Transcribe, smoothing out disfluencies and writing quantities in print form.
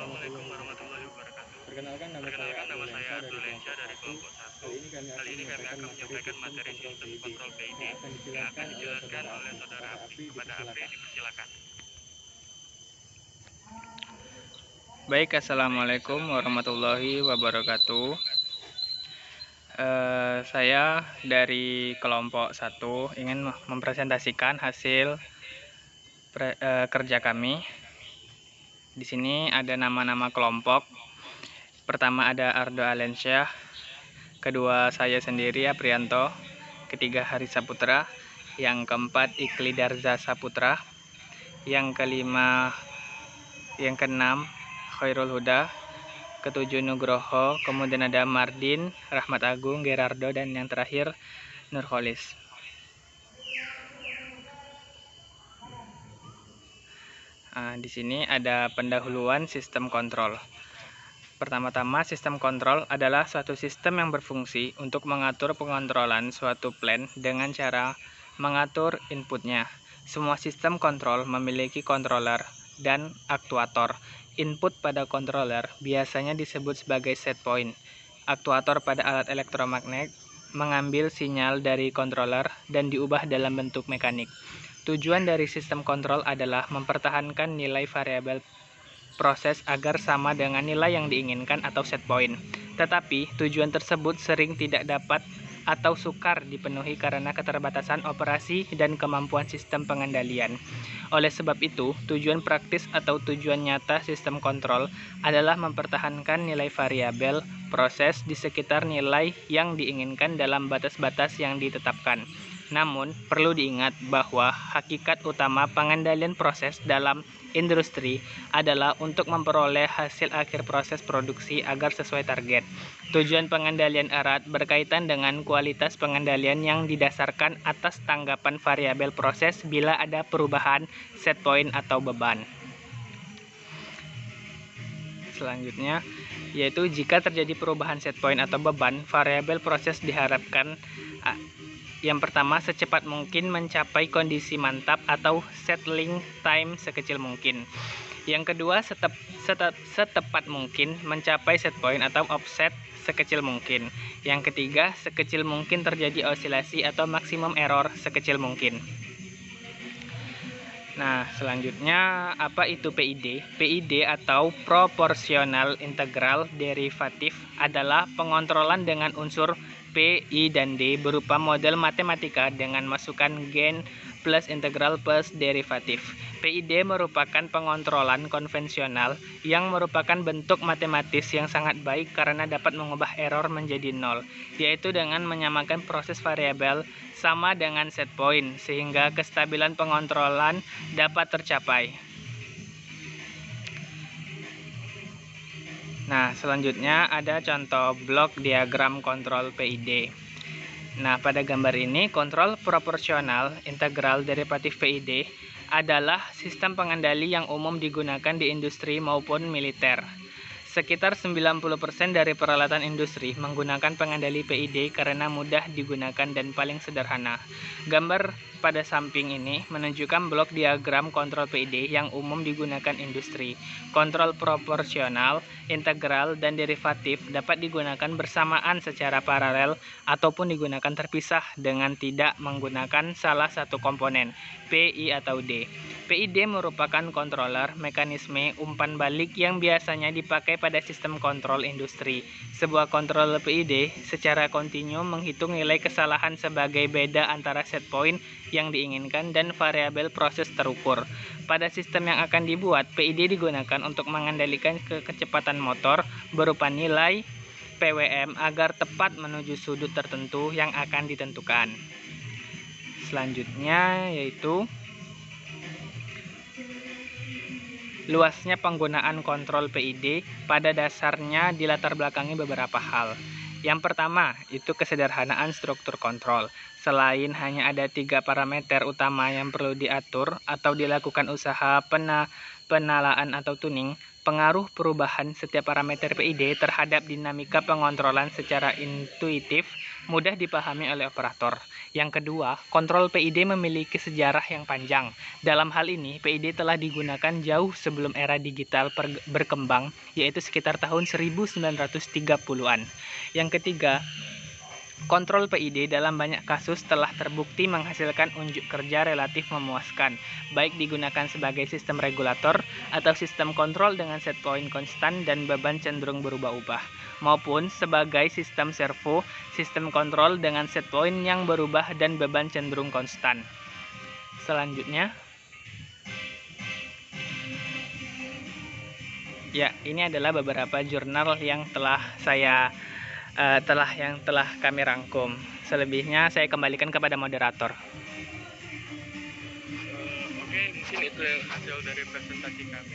Assalamualaikum warahmatullahi wabarakatuh. Perkenalkan, nama saya Abdulensya dari kelompok 1. Kali ini kami akan menyampaikan materi sistem kontrol PID yang akan dijelaskan oleh saudara Apri. Kepada Apri dipersilakan. Baik, assalamualaikum warahmatullahi wabarakatuh. Saya dari kelompok 1 ingin mempresentasikan hasil kerja kami. Di sini ada nama-nama kelompok. Pertama ada Ardo Alensyah, kedua saya sendiri Aprianto, ketiga Hari Saputra, yang keempat Ikli Darza Saputra, yang keenam Khairul Huda, ketujuh Nugroho, kemudian ada Mardin, Rahmat Agung, Gerardo, dan yang terakhir Nurholis. Di sini ada pendahuluan sistem kontrol. Pertama-tama, sistem kontrol adalah suatu sistem yang berfungsi untuk mengatur pengontrolan suatu plan dengan cara mengatur inputnya. Semua sistem kontrol memiliki controller dan aktuator. Input pada controller biasanya disebut sebagai set point. Aktuator pada alat elektromagnet mengambil sinyal dari controller dan diubah dalam bentuk mekanik. Tujuan dari sistem kontrol adalah mempertahankan nilai variabel proses agar sama dengan nilai yang diinginkan atau set point. Tetapi tujuan tersebut sering tidak dapat atau sukar dipenuhi karena keterbatasan operasi dan kemampuan sistem pengendalian. Oleh sebab itu, tujuan praktis atau tujuan nyata sistem kontrol adalah mempertahankan nilai variabel proses di sekitar nilai yang diinginkan dalam batas-batas yang ditetapkan. Namun, perlu diingat bahwa hakikat utama pengendalian proses dalam industri adalah untuk memperoleh hasil akhir proses produksi agar sesuai target. Tujuan pengendalian erat berkaitan dengan kualitas pengendalian yang didasarkan atas tanggapan variabel proses bila ada perubahan set point atau beban. Selanjutnya, yaitu jika terjadi perubahan set point atau beban, variabel proses diharapkan yang pertama, secepat mungkin mencapai kondisi mantap atau settling time sekecil mungkin. Yang kedua, setepat mungkin mencapai set point atau offset sekecil mungkin. Yang ketiga, sekecil mungkin terjadi osilasi atau maksimum error sekecil mungkin. Nah, selanjutnya apa itu PID? PID atau proporsional integral derivatif adalah pengontrolan dengan unsur P, I, dan D berupa model matematika dengan masukan gen plus integral plus derivatif. PID merupakan pengontrolan konvensional yang merupakan bentuk matematis yang sangat baik karena dapat mengubah error menjadi nol, yaitu dengan menyamakan proses variabel sama dengan set point sehingga kestabilan pengontrolan dapat tercapai. Nah, selanjutnya ada contoh blok diagram kontrol PID. Nah, pada gambar ini kontrol proporsional integral derivatif PID adalah sistem pengendali yang umum digunakan di industri maupun militer. Sekitar 90% dari peralatan industri menggunakan pengendali PID karena mudah digunakan dan paling sederhana. Gambar pada samping ini menunjukkan blok diagram kontrol PID yang umum digunakan industri. Kontrol proporsional, integral, dan derivatif dapat digunakan bersamaan secara paralel ataupun digunakan terpisah dengan tidak menggunakan salah satu komponen, P, I, atau D. PID merupakan controller mekanisme umpan balik yang biasanya dipakai pada sistem kontrol industri. Sebuah controller PID secara kontinu menghitung nilai kesalahan sebagai beda antara set point yang diinginkan dan variabel proses terukur. Pada sistem yang akan dibuat, PID digunakan untuk mengendalikan kecepatan motor berupa nilai PWM agar tepat menuju sudut tertentu yang akan ditentukan. Selanjutnya yaitu luasnya penggunaan kontrol PID pada dasarnya dilatar belakangi beberapa hal. Yang pertama, itu kesederhanaan struktur kontrol. Selain hanya ada 3 parameter utama yang perlu diatur atau dilakukan usaha penalaan atau tuning, pengaruh perubahan setiap parameter PID terhadap dinamika pengontrolan secara intuitif mudah dipahami oleh operator. Yang kedua, kontrol PID memiliki sejarah yang panjang. Dalam hal ini, PID telah digunakan jauh sebelum era digital berkembang, yaitu sekitar tahun 1930-an. Yang ketiga, kontrol PID dalam banyak kasus telah terbukti menghasilkan unjuk kerja relatif memuaskan, baik digunakan sebagai sistem regulator atau sistem kontrol dengan set point konstan dan beban cenderung berubah-ubah, maupun sebagai sistem servo, sistem kontrol dengan set point yang berubah dan beban cenderung konstan. Selanjutnya, ya, ini adalah beberapa jurnal yang telah kami rangkum. Selebihnya saya kembalikan kepada moderator. Oke, mungkin itu hasil dari presentasi kami.